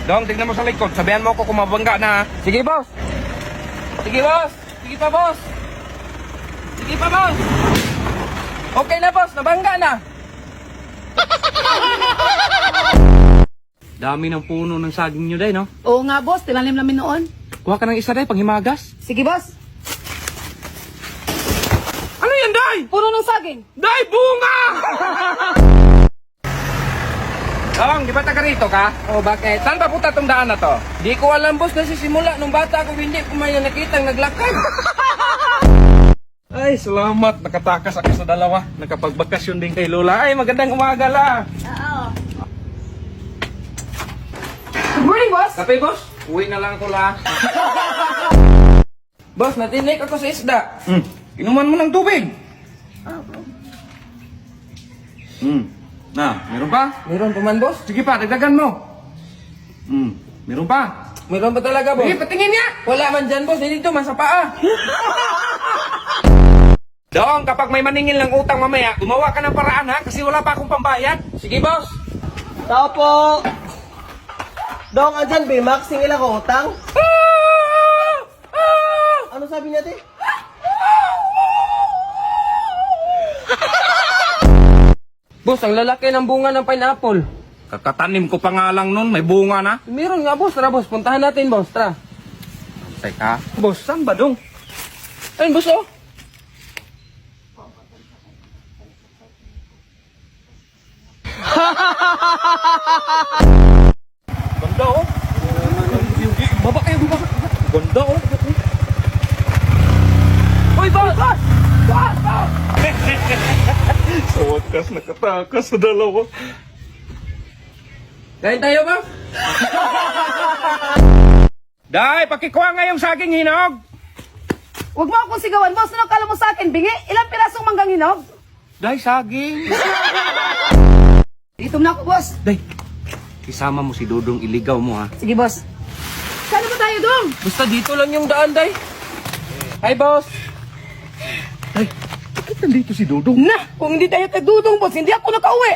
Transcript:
Dong, tignan mo sa likod. Sabihan mo ako kung mabangga na. Sige, boss. Sige, boss. Sige pa, boss. Sige pa, boss. Okay na, boss. Nabangga na. Dami ng puno ng saging nyo, day, no? Oo nga, boss. Tinanim namin noon. Kuha ka ng isa, day, panghimagas. Sige, boss. Ano yan, day? Puno ng saging. Day, bunga! Dong, di ba taga rito ka? O bakit? Saan ba punta tong daan na to? Di ko alam, boss. Nasisimula nung bata ako, hindi ko may nakitang naglakad. Ay, salamat. Nakatakas ako sa dalawa. Nakapagbakasyon din kay Lola. Ay, magandang umaga la. Oo. Good morning, boss. Kape, boss? Uwi na lang ako la. Boss, natinik ako sa isda. Inuman mo ng tubig. Na, meron pa? Meron pa man, boss. Sige pa, dagdagan mo. Meron pa? Meron pa talaga, boss? Sige, patingin niya. Wala man dyan, boss. Dito man sa paa. Dong, kapag may maningil ng utang mamaya, gumawa ka ng paraan ha, kasi wala pa akong pambayad. Sige, boss. Tao po! Dong, andyan, Bimax, singil ako utang. Ano sabi natin? Boss, ang lalaki ng bunga ng pineapple. Kakatanim ko pa nga lang nun, may bunga na. Meron nga, boss. Tara, boss. Puntahan natin, boss. Tara. Teka. Boss, saan ba dong? Ayun, boss, oh. Ganda, oh. Baba kayo, baba. Ganda, oh. Hoy, boss! Boss! Boss! Boss! Sa wakas, nakatakas sa dalawa. Kain tayo ba? Day, pakikuha nga yung saging hinog. Huwag mo akong sigawan, boss. Ano kala mo sa akin? Bingi? Ilang pirasong manggang hinog? Day, saging. Dito na ako, boss. Day, isama mo si Dudong, iligaw mo ha. Sige, boss. Saan ba tayo, Dong? Basta dito lang yung daan, Day. Hi, boss. Day, bakit nandito si Dudong? Na, kung hindi tayo tagdudong, boss, hindi ako nakauwi.